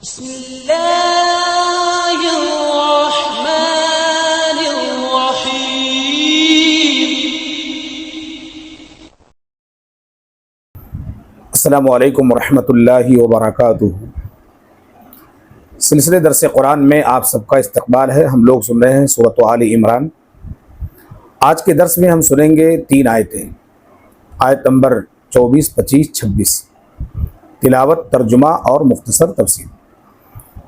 بسم اللہ الرحمن الرحیم۔ السلام علیکم ورحمۃ اللہ وبرکاتہ۔ سلسلے درس قرآن میں آپ سب کا استقبال ہے۔ ہم لوگ سن رہے ہیں سورۃ آل عمران۔ آج کے درس میں ہم سنیں گے 3 آیتیں، آیت نمبر 24، 25، 26، تلاوت، ترجمہ اور مختصر تفسیر۔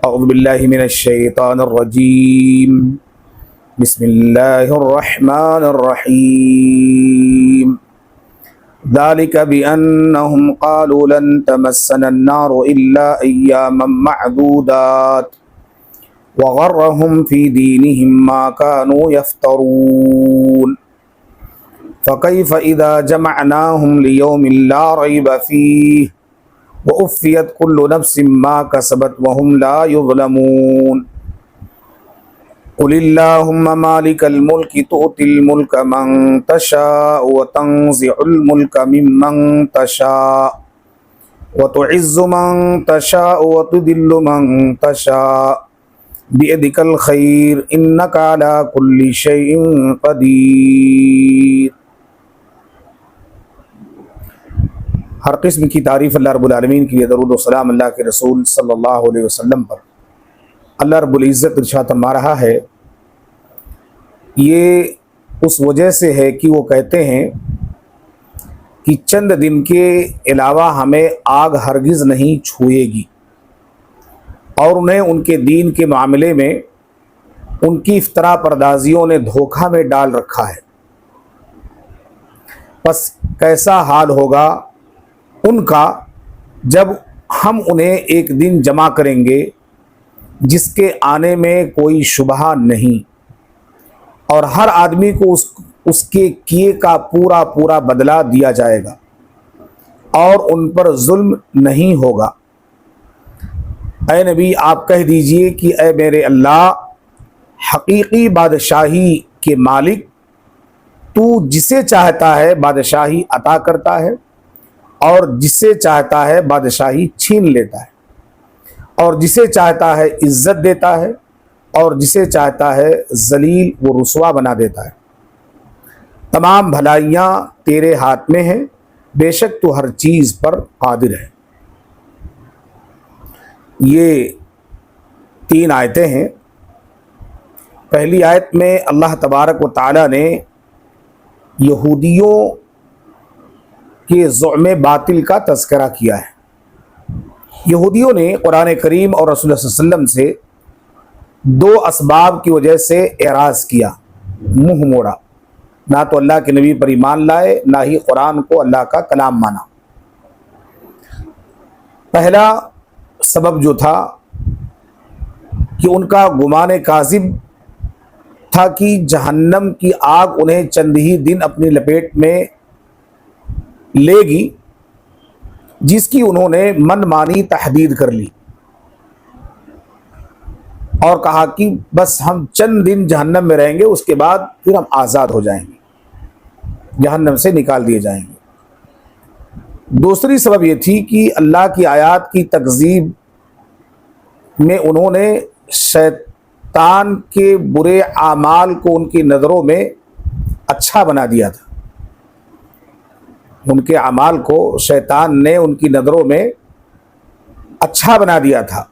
اعوذ باللہ من الشیطان الرجیم، بسم اللہ الرحمن الرحیم۔ ذلك بأنهم قالوا لن تمسنا النار إلا أياما معدودات وغرهم في دينهم ما كانوا يفترون فكيف إذا جمعناهم ليوم لا ريب فيه ووفيت كل نفس ما كسبت وهم لا يظلمون قل اللهم مالك الملك تؤتي الملك من تشاء وتنزع الملك ممن تشاء وتعز من تشاء وتذل من تشاء بيدك الخير إنك على كل شيء قدير۔ ہر قسم کی تعریف اللہ رب العالمین کی، درود و سلام اللہ کے رسول صلی اللہ علیہ وسلم پر۔ اللہ رب العزت ارشاد فرما رہا ہے، یہ اس وجہ سے ہے کہ وہ کہتے ہیں کہ چند دن کے علاوہ ہمیں آگ ہرگز نہیں چھوئے گی، اور انہیں ان کے دین کے معاملے میں ان کی افطرا پردازیوں نے دھوکہ میں ڈال رکھا ہے۔ پس کیسا حال ہوگا ان کا جب ہم انہیں ایک دن جمع کریں گے جس کے آنے میں کوئی شبہ نہیں، اور ہر آدمی کو اس کے کیے کا پورا پورا بدلہ دیا جائے گا، اور ان پر ظلم نہیں ہوگا۔ اے نبی آپ کہہ دیجئے کہ اے میرے اللہ، حقیقی بادشاہی کے مالک تو جسے چاہتا ہے بادشاہی عطا کرتا ہے، اور جسے چاہتا ہے بادشاہی چھین لیتا ہے، اور جسے چاہتا ہے عزت دیتا ہے، اور جسے چاہتا ہے ذلیل و رسوا بنا دیتا ہے۔ تمام بھلائیاں تیرے ہاتھ میں ہیں، بے شک تو ہر چیز پر قادر ہے۔ یہ 3 آیتیں ہیں۔ پہلی آیت میں اللہ تبارک و تعالی نے یہودیوں کے زعم باطل کا تذکرہ کیا ہے۔ یہودیوں نے قرآن کریم اور رسول اللہ صلی اللہ علیہ وسلم سے 2 اسباب کی وجہ سے اعراض کیا، منہ موڑا، نہ تو اللہ کے نبی پر ایمان لائے، نہ ہی قرآن کو اللہ کا کلام مانا۔ پہلا سبب جو تھا کہ ان کا گمان کاذب تھا کہ جہنم کی آگ انہیں چند ہی دن اپنی لپیٹ میں لے گی، جس کی انہوں نے من مانی تحدید کر لی، اور کہا کہ بس ہم چند دن جہنم میں رہیں گے، اس کے بعد پھر ہم آزاد ہو جائیں گے، جہنم سے نکال دیے جائیں گے۔ دوسری سبب یہ تھی کہ اللہ کی آیات کی تکذیب میں انہوں نے شیطان کے برے اعمال کو ان کی نظروں میں اچھا بنا دیا تھا۔ ان کے اعمال کو شیطان نے ان کی نظروں میں اچھا بنا دیا تھا،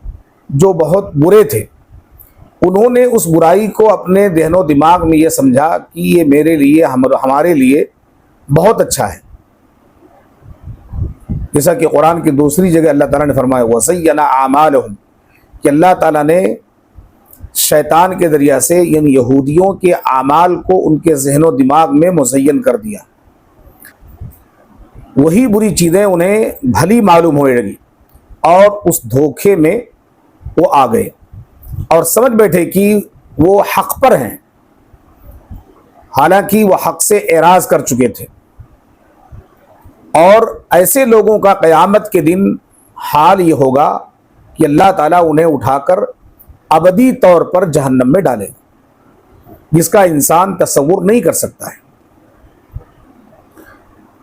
جو بہت برے تھے۔ انہوں نے اس برائی کو اپنے ذہن و دماغ میں یہ سمجھا کہ یہ میرے لیے، ہمارے لیے بہت اچھا ہے، جیسا کہ قرآن کی دوسری جگہ اللہ تعالیٰ نے فرمایا وَزَيَّنَ أَعْمَالَهُمْ، کہ اللہ تعالیٰ نے شیطان کے ذریعہ سے یعنی یہودیوں کے اعمال کو ان کے ذہن و دماغ میں مزین کر دیا۔ وہی بری چیزیں انہیں بھلی معلوم ہونے لگی، اور اس دھوکے میں وہ آ گئے اور سمجھ بیٹھے کہ وہ حق پر ہیں، حالانکہ وہ حق سے اعراض کر چکے تھے۔ اور ایسے لوگوں کا قیامت کے دن حال یہ ہوگا کہ اللہ تعالیٰ انہیں اٹھا کر ابدی طور پر جہنم میں ڈالے، جس کا انسان تصور نہیں کر سکتا ہے۔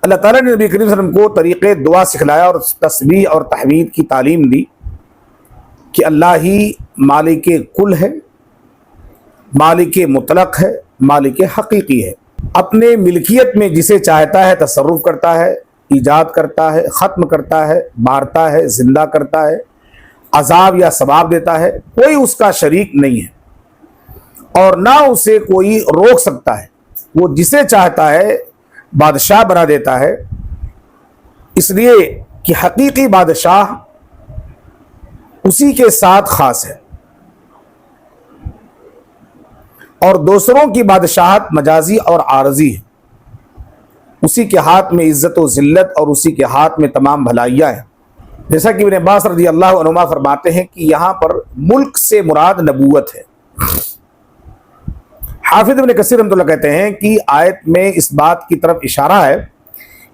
اللہ تعالیٰ نے نبی کریم صلی اللہ علیہ وسلم کو طریقے دعا سکھلایا اور تسبیح اور تحمید کی تعلیم دی، کہ اللہ ہی مالک کل ہے، مالک مطلق ہے، مالک حقیقی ہے. اپنے ملکیت میں جسے چاہتا ہے تصرف کرتا ہے، ایجاد کرتا ہے، ختم کرتا ہے، مارتا ہے، زندہ کرتا ہے، عذاب یا ثواب دیتا ہے. کوئی اس کا شریک نہیں ہے اور نہ اسے کوئی روک سکتا ہے. وہ جسے چاہتا ہے بادشاہ بنا دیتا ہے، اس لیے کہ حقیقی بادشاہ اسی کے ساتھ خاص ہے اور دوسروں کی بادشاہت مجازی اور عارضی ہے. اسی کے ہاتھ میں عزت و ذلت اور اسی کے ہاتھ میں تمام بھلائیاں ہیں. جیسا کہ ابن عباس رضی اللہ عنہما فرماتے ہیں کہ یہاں پر ملک سے مراد نبوت ہے. حافظ ابن کثیر رحمۃ اللہ کہتے ہیں کہ آیت میں اس بات کی طرف اشارہ ہے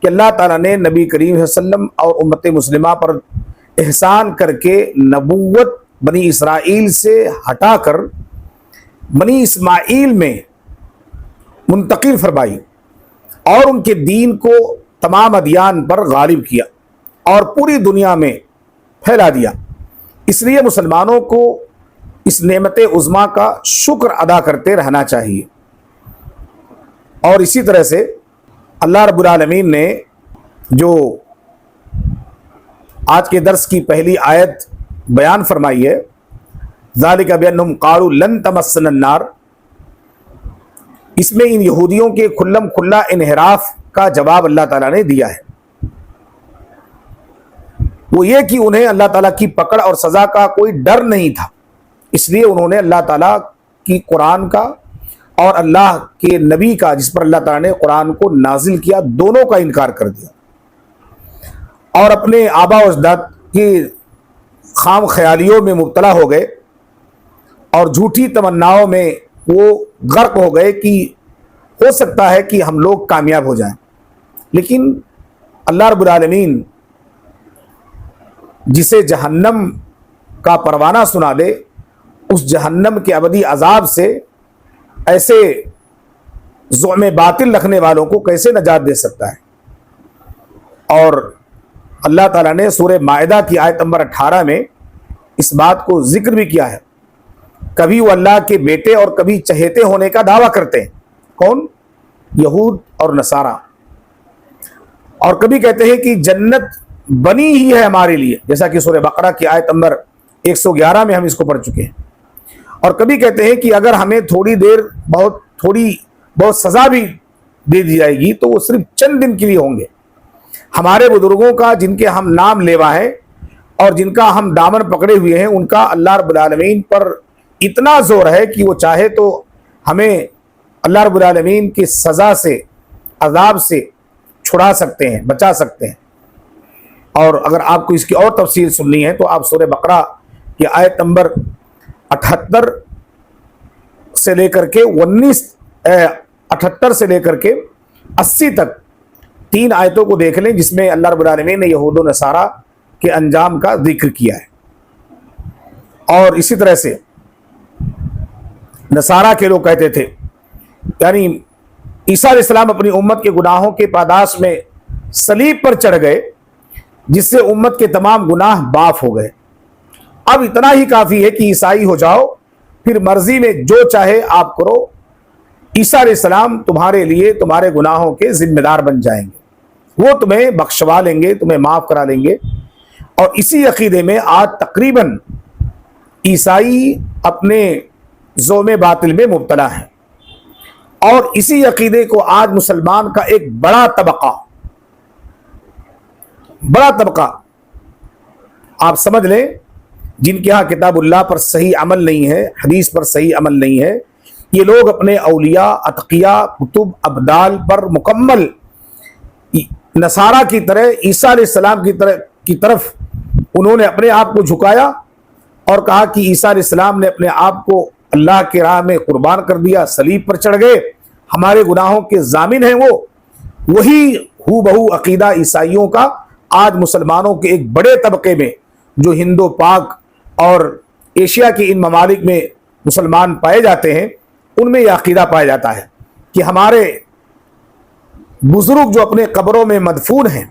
کہ اللہ تعالیٰ نے نبی کریم صلی اللہ علیہ وسلم اور امت مسلمہ پر احسان کر کے نبوت بنی اسرائیل سے ہٹا کر بنی اسماعیل میں منتقل فرمائی اور ان کے دین کو تمام ادیان پر غالب کیا اور پوری دنیا میں پھیلا دیا. اس لیے مسلمانوں کو اس نعمت عظمیٰ کا شکر ادا کرتے رہنا چاہیے. اور اسی طرح سے اللہ رب العالمین نے جو آج کے درس کی پہلی آیت بیان فرمائی ہے، ذالک بانہم قالوا لن تمسنا النار، اس میں ان یہودیوں کے کھلم کھلا انحراف کا جواب اللہ تعالیٰ نے دیا ہے. وہ یہ کہ انہیں اللہ تعالیٰ کی پکڑ اور سزا کا کوئی ڈر نہیں تھا، اس لیے انہوں نے اللہ تعالیٰ کی قرآن کا اور اللہ کے نبی کا جس پر اللہ تعالیٰ نے قرآن کو نازل کیا دونوں کا انکار کر دیا اور اپنے آبا و اجداد کی خام خیالیوں میں مبتلا ہو گئے اور جھوٹی تمناؤں میں وہ غرق ہو گئے کہ ہو سکتا ہے کہ ہم لوگ کامیاب ہو جائیں. لیکن اللہ رب العالمین جسے جہنم کا پروانہ سنا دے، اس جہنم کے ابدی عذاب سے ایسے زعم باطل رکھنے والوں کو کیسے نجات دے سکتا ہے. اور اللہ تعالیٰ نے سورہ مائدہ کی آیت نمبر 18 میں اس بات کو ذکر بھی کیا ہے. کبھی وہ اللہ کے بیٹے اور کبھی چہیتے ہونے کا دعویٰ کرتے ہیں. کون؟ یہود اور نصارہ. اور کبھی کہتے ہیں کہ جنت بنی ہی ہے ہمارے لیے، جیسا کہ سورہ بقرہ کی آیت نمبر 111 میں ہم اس کو پڑھ چکے ہیں. اور کبھی کہتے ہیں کہ اگر ہمیں تھوڑی دیر بہت سزا بھی دے دی جائے گی تو وہ صرف چند دن کے لیے ہوں گے. ہمارے بزرگوں کا جن کے ہم نام لیوا ہیں اور جن کا ہم دامن پکڑے ہوئے ہیں، ان کا اللہ رب العالمین پر اتنا زور ہے کہ وہ چاہے تو ہمیں اللہ رب العالمین کی سزا سے، عذاب سے چھڑا سکتے ہیں، بچا سکتے ہیں. اور اگر آپ کو اس کی اور تفصیل سننی ہے تو آپ سورہ بقرہ کی آیت نمبر 78 سے لے کر کے 78 سے لے کر کے 80 تک 3 آیتوں کو دیکھ لیں، جس میں اللہ رب العالمین نے یہود و نصارہ کے انجام کا ذکر کیا ہے. اور اسی طرح سے نصارہ کے لوگ کہتے تھے، یعنی عیسیٰ علیہ السلام اپنی امت کے گناہوں کے پاداش میں صلیب پر چڑھ گئے، جس سے امت کے تمام گناہ معاف ہو گئے. اب اتنا ہی کافی ہے کہ عیسائی ہو جاؤ، پھر مرضی میں جو چاہے آپ کرو، عیسیٰ علیہ السلام تمہارے لیے تمہارے گناہوں کے ذمہ دار بن جائیں گے، وہ تمہیں بخشوا لیں گے، تمہیں معاف کرا لیں گے. اور اسی عقیدے میں آج تقریباً عیسائی اپنے زوم باطل میں مبتلا ہیں. اور اسی عقیدے کو آج مسلمان کا ایک بڑا طبقہ آپ سمجھ لیں، جن کے ہاں کتاب اللہ پر صحیح عمل نہیں ہے، حدیث پر صحیح عمل نہیں ہے، یہ لوگ اپنے اولیاء، اتقیاء، کتب، ابدال پر مکمل نصارہ کی طرح عیسیٰ علیہ السلام کی طرف انہوں نے اپنے آپ کو جھکایا اور کہا کہ عیسیٰ علیہ السلام نے اپنے آپ کو اللہ کے راہ میں قربان کر دیا، صلیب پر چڑھ گئے، ہمارے گناہوں کے ضامن ہیں. وہی ہو بہو عقیدہ عیسائیوں کا آج مسلمانوں کے ایک بڑے طبقے میں، جو ہند و پاک اور ایشیا کے ان ممالک میں مسلمان پائے جاتے ہیں، ان میں یہ عقیدہ پایا جاتا ہے کہ ہمارے بزرگ جو اپنے قبروں میں مدفون ہیں،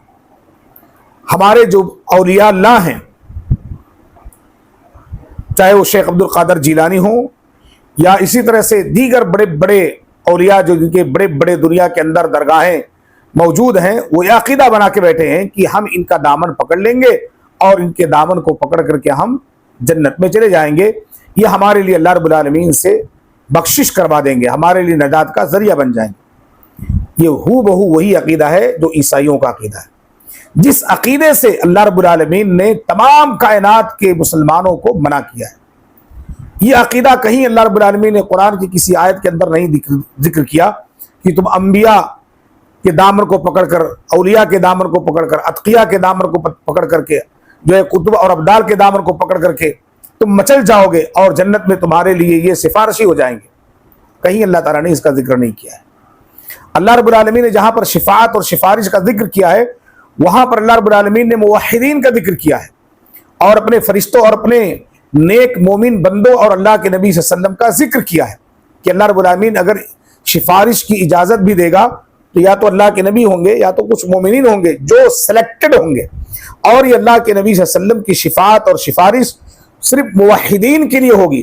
ہمارے جو اولیاء اللہ ہیں، چاہے وہ شیخ عبد القادر جیلانی ہوں یا اسی طرح سے دیگر بڑے بڑے اولیاء جو جن کے بڑے بڑے دنیا کے اندر درگاہیں موجود ہیں، وہ یہ عقیدہ بنا کے بیٹھے ہیں کہ ہم ان کا دامن پکڑ لیں گے اور ان کے دامن کو پکڑ کر کے ہم جنت میں چلے جائیں گے، یہ ہمارے لیے اللہ رب العالمین سے بخشش کروا دیں گے، ہمارے لیے نجات کا ذریعہ بن جائیں گے۔ یہ ہو بہو وہی عقیدہ ہے جو عیسائیوں کا عقیدہ ہے، جس عقیدے سے اللہ رب العالمین نے تمام کائنات کے مسلمانوں کو منع کیا ہے۔ یہ عقیدہ کہیں اللہ رب العالمین نے قرآن کی کسی آیت کے اندر نہیں ذکر کیا کہ تم انبیاء کے دامن کو پکڑ کر، اولیاء کے دامن کو پکڑ کر، اتقیاء کے دامن کو پکڑ کر کے، جو ہے کتب اور ابدال کے دامن کو پکڑ کر کے تم مچل جاؤ گے اور جنت میں تمہارے لیے یہ سفارشی ہو جائیں گے۔ کہیں اللہ تعالیٰ نے اس کا ذکر نہیں کیا ہے۔ اللہ رب العالمین نے جہاں پر شفاعت اور سفارش کا ذکر کیا ہے، وہاں پر اللہ رب العالمین نے موحدین کا ذکر کیا ہے اور اپنے فرشتوں اور اپنے نیک مومن بندوں اور اللہ کے نبی صلی اللہ علیہ وسلم کا ذکر کیا ہے کہ اللہ رب العالمین اگر سفارش کی اجازت بھی دے گا تو یا تو اللہ کے نبی ہوں گے یا تو کچھ مومنین ہوں گے جو سلیکٹڈ ہوں گے، اور یہ اللہ کے نبی صلی اللہ علیہ وسلم کی شفاعت اور سفارش صرف موحدین کے لیے ہوگی،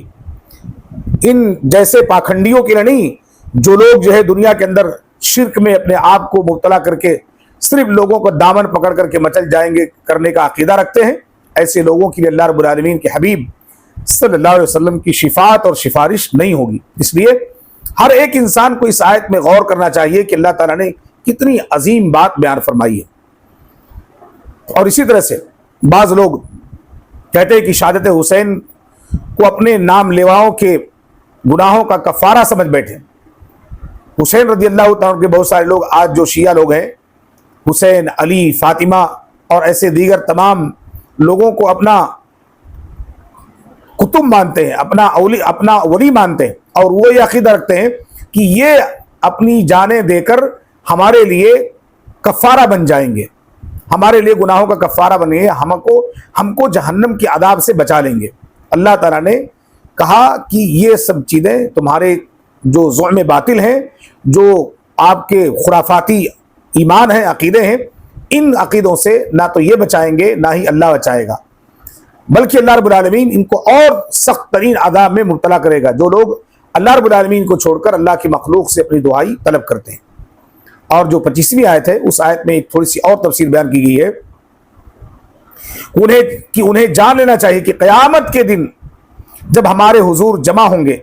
ان جیسے پاکھنڈیوں کے لیے نہیں، جو لوگ جو ہے دنیا کے اندر شرک میں اپنے آپ کو مبتلا کر کے صرف لوگوں کو دامن پکڑ کر کے مچل جائیں گے کرنے کا عقیدہ رکھتے ہیں، ایسے لوگوں کے لیے اللہ رب العالمین کے حبیب صلی اللہ علیہ وسلم کی شفاعت اور سفارش نہیں ہوگی۔ اس لیے ہر ایک انسان کو اس آیت میں غور کرنا چاہیے کہ اللہ تعالیٰ نے کتنی عظیم بات بیان فرمائی ہے۔ اور اسی طرح سے بعض لوگ کہتے ہیں کہ شہادت حسین کو اپنے نام لیواؤں کے گناہوں کا کفارہ سمجھ بیٹھے۔ حسین رضی اللہ تعالیٰ کے بہت سارے لوگ آج جو شیعہ لوگ ہیں، حسین، علی، فاطمہ اور ایسے دیگر تمام لوگوں کو اپنا کتب مانتے ہیں، اپنا ولی مانتے ہیں، اور وہ یہ عقیدہ رکھتے ہیں کہ یہ اپنی جانیں دے کر ہمارے لیے کفارہ بن جائیں گے، ہمارے لیے گناہوں کا کفارہ بنیں گے، ہم کو جہنم کے عذاب سے بچا لیں گے۔ اللہ تعالیٰ نے کہا کہ یہ سب چیزیں تمہارے جو زعم باطل ہیں، جو آپ کے خرافاتی ایمان ہیں، عقیدے ہیں، ان عقیدوں سے نہ تو یہ بچائیں گے نہ ہی اللہ بچائے گا، بلکہ اللہ رب العالمین ان کو اور سخت ترین عذاب میں مبتلا کرے گا جو لوگ اللہ رب العالمین کو چھوڑ کر اللہ کی مخلوق سے اپنی دعائی طلب کرتے ہیں۔ اور جو 25ویں آیت ہے، اس آیت میں ایک تھوڑی سی اور تفسیر بیان کی گئی ہے کہ انہیں جان لینا چاہیے کہ قیامت کے دن جب ہمارے حضور جمع ہوں گے،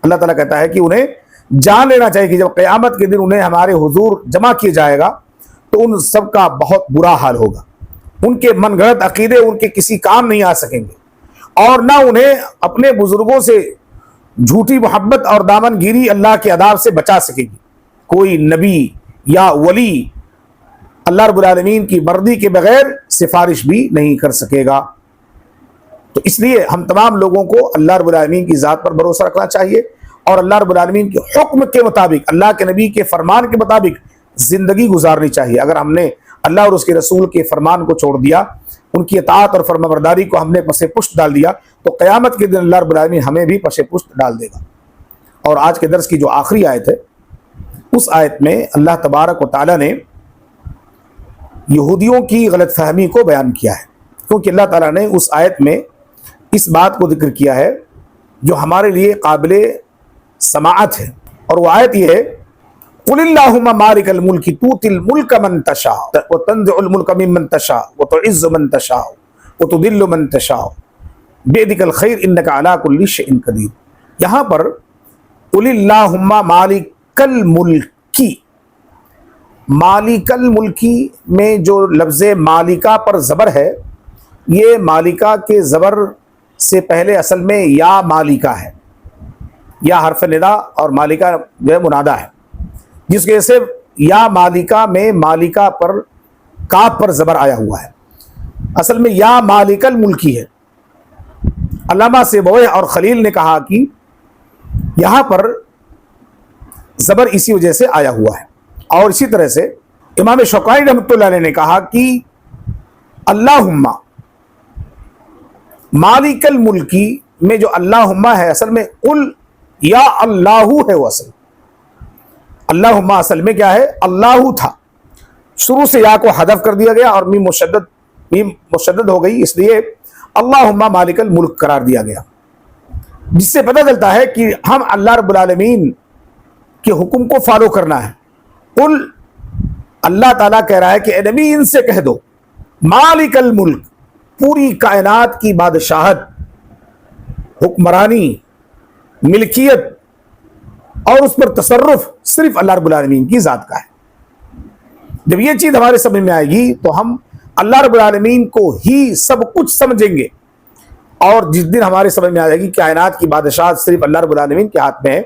اللہ تعالیٰ کہتا ہے کہ انہیں جان لینا چاہیے کہ جب قیامت کے دن انہیں ہمارے حضور جمع کیا جائے گا تو ان سب کا بہت برا حال ہوگا، ان کے من گھڑت عقیدے ان کے کسی کام نہیں آ سکیں گے، اور نہ انہیں اپنے بزرگوں سے جھوٹی محبت اور دامن گیری اللہ کے عذاب سے بچا سکے گی۔ کوئی نبی یا ولی اللہ رب العالمین کی مرضی کے بغیر سفارش بھی نہیں کر سکے گا۔ تو اس لیے ہم تمام لوگوں کو اللہ رب العالمین کی ذات پر بھروسہ رکھنا چاہیے اور اللہ رب العالمین کے حکم کے مطابق، اللہ کے نبی کے فرمان کے مطابق زندگی گزارنی چاہیے۔ اگر ہم نے اللہ اور اس کے رسول کے فرمان کو چھوڑ دیا، ان کی اطاعت اور فرمانبرداری کو ہم نے پس پشت ڈال دیا، تو قیامت کے دن اللہ رب العالمین ہمیں بھی پس پشت ڈال دے گا۔ اور آج کے درس کی جو آخری آیت ہے، اس آیت میں اللہ تبارک و تعالیٰ نے یہودیوں کی غلط فہمی کو بیان کیا ہے، کیونکہ اللہ تعالیٰ نے اس آیت میں اس بات کو ذکر کیا ہے جو ہمارے لیے قابل سماعت ہے، اور وہ آیت یہ ہے، قل اللہم مالک الملک تؤتی الملک من تشاء وتنزع الملک ممن تشاء وتعز من تشاء وتذل من تشاء بیدک الخیر انک علی کل شیء قدیر۔ یہاں پر قل اللہم مالک الملکی، مالک الملکی میں جو لفظ مالکہ پر زبر ہے، یہ مالکہ کے زبر سے پہلے اصل میں یا مالکہ ہے، یا حرف ندا اور مالکہ جو ہے منادہ ہے، جس کی وجہ سے یا مالکہ میں مالکہ پر کاف پر زبر آیا ہوا ہے، اصل میں یا مالک الملکی ہے۔ علامہ سیبویہ اور خلیل نے کہا کہ یہاں پر زبر اسی وجہ سے آیا ہوا ہے، اور اسی طرح سے امام شوکانی رحمۃ اللہ علیہ نے کہا کہ اللہم مالک الملکی میں جو اللہم ہے، اصل میں قل یا اللہ ہے، وہ اصل اللہم اصل میں کیا ہے، اللہ تھا، شروع سے یا کو حذف کر دیا گیا اور میم مشدد ہو گئی، اس لیے اللہم مالک الملک قرار دیا گیا۔ جس سے پتہ چلتا ہے کہ ہم اللہ رب العالمین کے حکم کو فالو کرنا ہے۔ قل، اللہ تعالیٰ کہہ رہا ہے کہ اے نبی ان سے کہہ دو، مالک الملک، پوری کائنات کی بادشاہت، حکمرانی، ملکیت اور اس پر تصرف صرف اللہ رب العالمین کی ذات کا ہے۔ جب یہ چیز ہمارے سمجھ میں آئے گی تو ہم اللہ رب العالمین کو ہی سب کچھ سمجھیں گے، اور جس دن ہمارے سمجھ میں آ جائے گی کہ کائنات کی بادشاہت صرف اللہ رب العالمین کے ہاتھ میں ہے،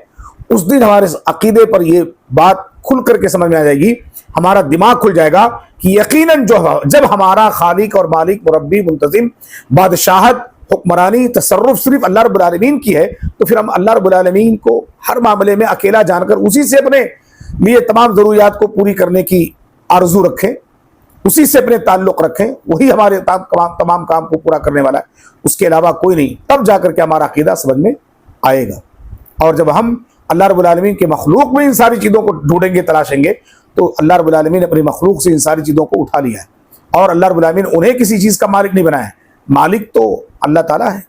اس دن ہمارے عقیدے پر یہ بات کھل کر کے سمجھ میں آ جائے گی، ہمارا دماغ کھل جائے گا کہ یقیناً جب ہمارا خالق اور مالک، مربی، منتظم، بادشاہت، حکمرانی، تصرف صرف اللہ رب العالمین کی ہے، تو پھر ہم اللہ رب العالمین کو ہر معاملے میں اکیلا جان کر اسی سے اپنے لیے تمام ضروریات کو پوری کرنے کی آرزو رکھیں، اسی سے اپنے تعلق رکھیں، وہی ہمارے تمام کام کو پورا کرنے والا ہے، اس کے علاوہ کوئی نہیں۔ تب جا کر کے ہمارا عقیدہ سمجھ میں آئے گا۔ اور جب ہم اللہ رب العالمین کے مخلوق میں ان ساری چیزوں کو ڈھونڈیں گے، تلاشیں گے، تو اللہ رب العالمین نے اپنی مخلوق سے ان ساری چیزوں کو اٹھا لیا ہے، اور اللہ رب العالمین انہیں کسی چیز کا مالک نہیں بنایا ہے۔ مالک تو اللہ تعالیٰ ہے،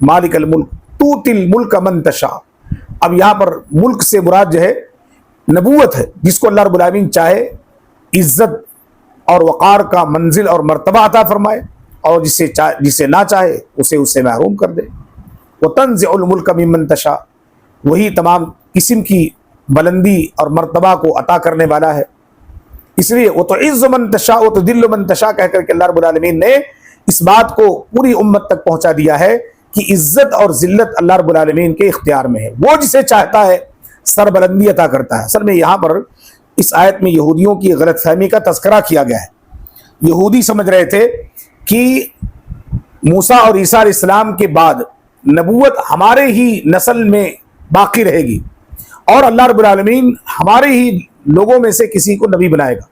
مالک الملک توتی الملک من تشاء۔ اب یہاں پر ملک سے مراد جو ہے نبوت ہے، جس کو اللہ رب العالمین چاہے عزت اور وقار کا منزل اور مرتبہ عطا فرمائے، اور جسے نہ چاہے اسے محروم کر دے۔ وَتَنزِعُ الْمُلْكَ مِمَّن تَشَاءُ، وہی تمام قسم کی بلندی اور مرتبہ کو عطا کرنے والا ہے۔ اس لیے وَتُعِزُّ مَن تَشَاءُ وَتُذِلُّ مَن تَشَاء کہہ کر کے اللہ رب العالمین نے اس بات کو پوری امت تک پہنچا دیا ہے کہ عزت اور ذلت اللہ رب العالمین کے اختیار میں ہے، وہ جسے چاہتا ہے سربلندی عطا کرتا ہے۔ اصل میں یہاں پر اس آیت میں یہودیوں کی غلط فہمی کا تذکرہ کیا گیا ہے۔ یہودی سمجھ رہے تھے کہ موسیٰ اور عیسیٰ علیہ السلام کے بعد نبوت ہمارے ہی نسل میں باقی رہے گی، اور اللہ رب العالمین ہمارے ہی لوگوں میں سے کسی کو نبی بنائے گا۔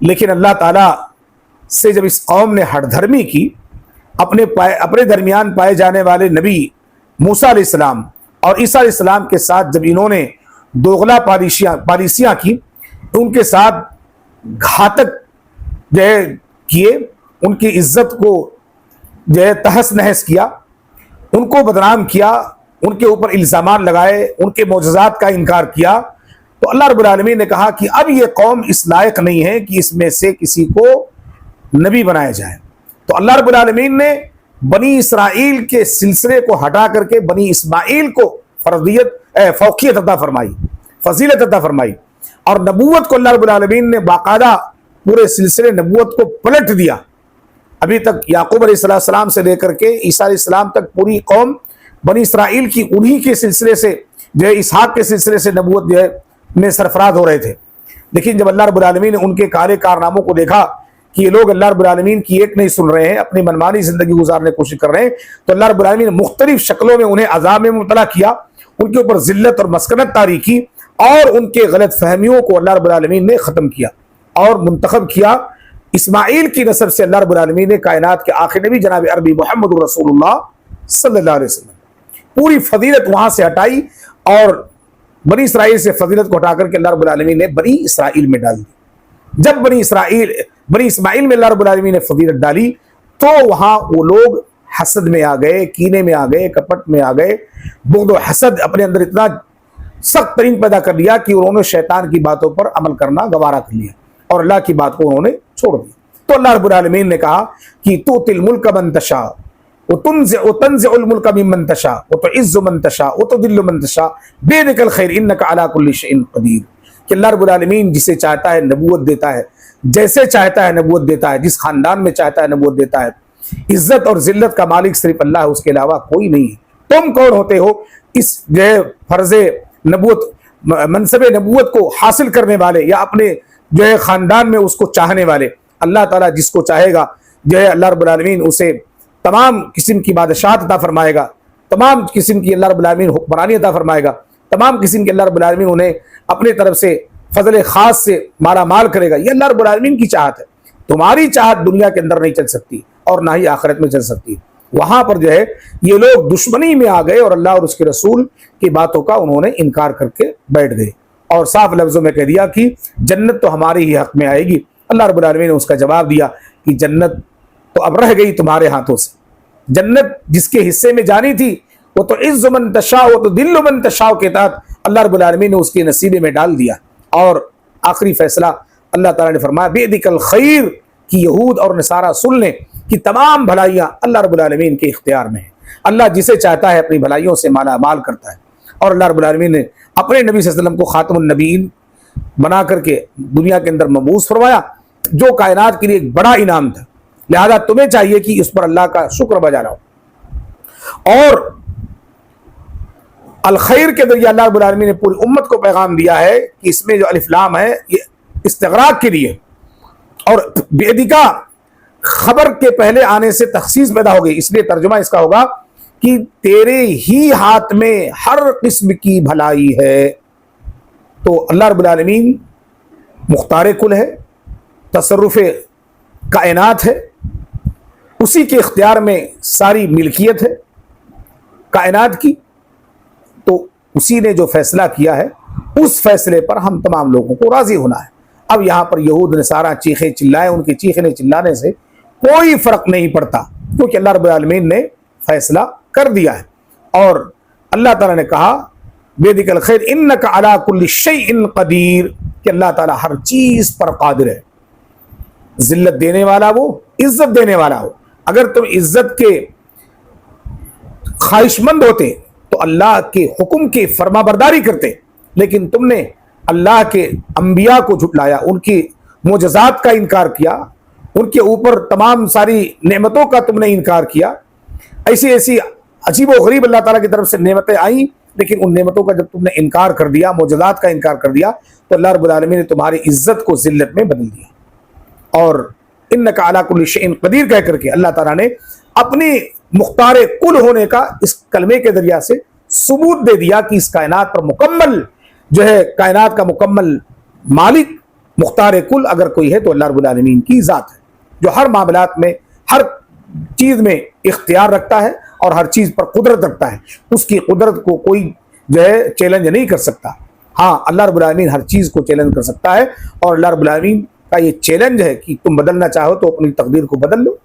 لیکن اللہ تعالیٰ سے جب اس قوم نے ہٹ دھرمی کی، اپنے درمیان پائے جانے والے نبی موسیٰ علیہ السلام اور عیسیٰ علیہ السلام کے ساتھ جب انہوں نے دوغلا پالیسیاں کی، ان کے ساتھ گھاتک جو ہے کیے، ان کی عزت کو جو ہے تہس نہس کیا، ان کو بدنام کیا، ان کے اوپر الزامات لگائے، ان کے معجزات کا انکار کیا، تو اللہ رب العالمین نے کہا کہ اب یہ قوم اس لائق نہیں ہے کہ اس میں سے کسی کو نبی بنایا جائے۔ تو اللہ رب العالمین نے بنی اسرائیل کے سلسلے کو ہٹا کر کے بنی اسماعیل کو فوقیت عطا فرمائی، فضیلت عطا فرمائی، اور نبوت کو اللہ رب العالمین نے باقاعدہ پورے سلسلے نبوت کو پلٹ دیا۔ ابھی تک یعقوب علیہ السلام سے لے کر کے عیسیٰ علیہ السلام تک پوری قوم بنی اسرائیل کی انہی کے سلسلے سے جو ہے اسحاق کے سلسلے سے نبوت جو ہے میں سرفراز ہو رہے تھے۔ لیکن جب اللہ رب العالمین نے ان کے کالے کارناموں کو دیکھا کہ یہ لوگ اللہ رب العالمین کی ایک نہیں سن رہے ہیں، اپنی منمانی زندگی گزارنے کی کوشش کر رہے ہیں، تو اللہ رب العالمین نے مختلف شکلوں میں انہیں عذاب میں مبتلا کیا، ان کے اوپر ذلت اور مسکنت طاری کی، اور ان کے غلط فہمیوں کو اللہ رب العالمین نے ختم کیا اور منتخب کیا۔ اسماعیل کی نسب سے اللہ رب العالمین نے کائنات کے آخری نبی جناب عربی محمد رسول اللہ صلی اللہ علیہ وسلم پوری فضیلت وہاں سے ہٹائی، اور بنی اسرائیل سے فضیلت کو ہٹا کر کے اللہ رب العالمین نے بنی اسرائیل میں ڈال دی۔ جب بنی اسماعیل میں اللہ رب العالمین نے فضیلت ڈالی، تو وہاں وہ لوگ حسد میں آ گئے، کینے میں آ گئے، کپٹ میں آ گئے، بغض و حسد اپنے اندر اتنا سخت ترین پیدا کر لیا کہ انہوں نے شیطان کی باتوں پر عمل کرنا گوارا کر لیا، اور اللہ کی بات کو انہوں نے چھوڑ دیا۔ تو اللہ رب العالمین نے کہا کہ تؤتی الملک من تشاء وتنزع الملک ممن تشاء وتعز من تشاء وتذل من تشاء بیدک الخیر انک علی کل شیء قدیر، کہ اللہ رب العالمین جسے چاہتا ہے نبوت دیتا ہے، جیسے چاہتا ہے نبوت دیتا ہے، جس خاندان میں چاہتا ہے نبوت دیتا ہے۔ عزت اور ذلت کا مالک صرف اللہ ہے، اس کے علاوہ کوئی نہیں ہے۔ تم کون ہوتے ہو اس جو ہے فرض نبوت، منصب نبوت کو حاصل کرنے والے، یا اپنے جو ہے خاندان میں اس کو چاہنے والے؟ اللہ تعالیٰ جس کو چاہے گا جو ہے اللہ رب العالمین اسے تمام قسم کی بادشاہت عطا فرمائے گا، تمام قسم کی اللہ رب العالمین حکمرانی عطا فرمائے گا، تمام قسم کی اللہ رب العالمین انہیں اپنے طرف سے فضل خاص سے مالا مال کرے گا۔ یہ اللہ رب العالمین کی چاہت ہے۔ تمہاری چاہت دنیا کے اندر نہیں چل سکتی، اور نہ ہی آخرت میں چل سکتی۔ وہاں پر جو ہے یہ لوگ دشمنی میں آ گئے، اور اللہ اور اس کے رسول کی باتوں کا انہوں نے انکار کر کے بیٹھ گئے، اور صاف لفظوں میں کہہ دیا کہ جنت تو ہمارے ہی حق میں آئے گی۔ اللہ رب العالمین نے اس کا جواب دیا کہ جنت تو اب رہ گئی تمہارے ہاتھوں سے، جنت جس کے حصے میں جانی تھی وہ تو عز من تشاء و تذل من تشاء کے تحت اللہ رب العالمین نے اس کے نصیبے میں ڈال دیا. اور آخری فیصلہ اللہ تعالیٰ نے فرمایا بیدک الخیر کہ یہود اور نصارہ سن لیں کہ تمام بھلائیاں اللہ رب العالمین کے اختیار میں ہیں. اللہ جسے چاہتا ہے اپنی بھلائیوں سے مالا مال کرتا ہے. اور اللہ رب العالمین نے اپنے نبی صلی اللہ علیہ وسلم کو خاتم النبیین بنا کر کے دنیا کے اندر مبعوث فرمایا، جو کائنات کے لیے ایک بڑا انعام تھا. لہذا تمہیں چاہیے کہ اس پر اللہ کا شکر بجا لاؤ. اور الخیر کے ذریعے اللہ رب العالمین نے پوری امت کو پیغام دیا ہے کہ اس میں جو الف لام ہے یہ استغراق کے لیے، اور بیدکا خبر کے پہلے آنے سے تخصیص پیدا ہو گئی. اس لیے ترجمہ اس کا ہوگا کہ تیرے ہی ہاتھ میں ہر قسم کی بھلائی ہے. تو اللہ رب العالمین مختار کل ہے، تصرف کائنات ہے، اسی کے اختیار میں ساری ملکیت ہے کائنات کی. تو اسی نے جو فیصلہ کیا ہے اس فیصلے پر ہم تمام لوگوں کو راضی ہونا ہے. اب یہاں پر یہود نصارہ چیخے چلائے، ان کے چیخنے چلانے سے کوئی فرق نہیں پڑتا، کیونکہ اللہ رب العالمین نے فیصلہ کر دیا ہے. اور اللہ تعالیٰ نے کہا بیدک الخیر انک علی کل شیء قدیر کہ اللہ تعالیٰ ہر چیز پر قادر ہے. ذلت دینے والا وہ، عزت دینے والا ہو. اگر تم عزت کے خواہش مند ہوتے تو اللہ کے حکم کی فرما برداری کرتے، لیکن تم نے اللہ کے انبیاء کو جھٹلایا، ان کی معجزات کا انکار کیا، ان کے اوپر تمام ساری نعمتوں کا تم نے انکار کیا. ایسی ایسی عجیب و غریب اللہ تعالیٰ کی طرف سے نعمتیں آئیں، لیکن ان نعمتوں کا جب تم نے انکار کر دیا، معجزات کا انکار کر دیا، تو اللہ رب العالمین نے تمہاری عزت کو ذلت میں بدل دیا. اور انک علی کل شیء قدیر کہہ کر کے اللہ تعالیٰ نے اپنی مختار کل ہونے کا اس کلمے کے ذریعہ سے ثبوت دے دیا کہ اس کائنات پر مکمل جو ہے، کائنات کا مکمل مالک مختار کل اگر کوئی ہے تو اللہ رب العالمین کی ذات ہے، جو ہر معاملات میں ہر چیز میں اختیار رکھتا ہے اور ہر چیز پر قدرت رکھتا ہے. اس کی قدرت کو کوئی جو ہے چیلنج نہیں کر سکتا. ہاں اللہ رب العالمین ہر چیز کو چیلنج کر سکتا ہے، اور اللہ رب العالمین کا یہ چیلنج ہے کہ تم بدلنا چاہو تو اپنی تقدیر کو بدل لو.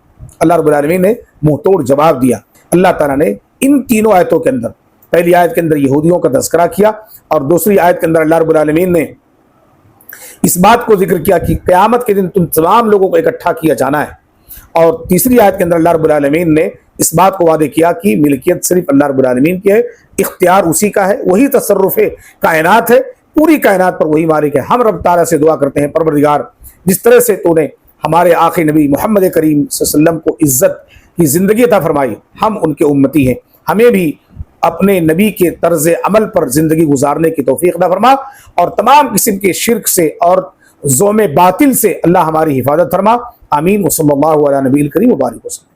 اللہ رب العالمین نے منہ توڑ جواب دیا. اللہ تعالیٰ نے ان تینوں آیتوں کے اندر، پہلی آیت کے اندر یہودیوں کا تذکرہ کیا، اور دوسری آیت کے اندر اللہ رب العالمین نے اس بات کو ذکر کیا کہ قیامت کے دن تم تمام لوگوں کو اکٹھا کیا جانا ہے، اور تیسری آیت کے اندر اللہ رب العالمین نے اس بات کو وعدے کیا کہ ملکیت صرف اللہ رب العالمین کی ہے، اختیار اسی کا ہے، وہی تصرف کائنات ہے، پوری کائنات پر وہی مالک ہے. ہم رب تعالیٰ سے دعا کرتے ہیں پروردگار جس طرح سے تو نے ہمارے آخری نبی محمد کریم صلی اللہ علیہ وسلم کو عزت کی زندگی عطا فرمائی، ہم ان کے امتی ہیں، ہمیں بھی اپنے نبی کے طرز عمل پر زندگی گزارنے کی توفیق عطا فرما، اور تمام قسم کے شرک سے اور زوم باطل سے اللہ ہماری حفاظت فرما. آمین. وصلی اللہ علی نبی الکریم وبارک وسلم.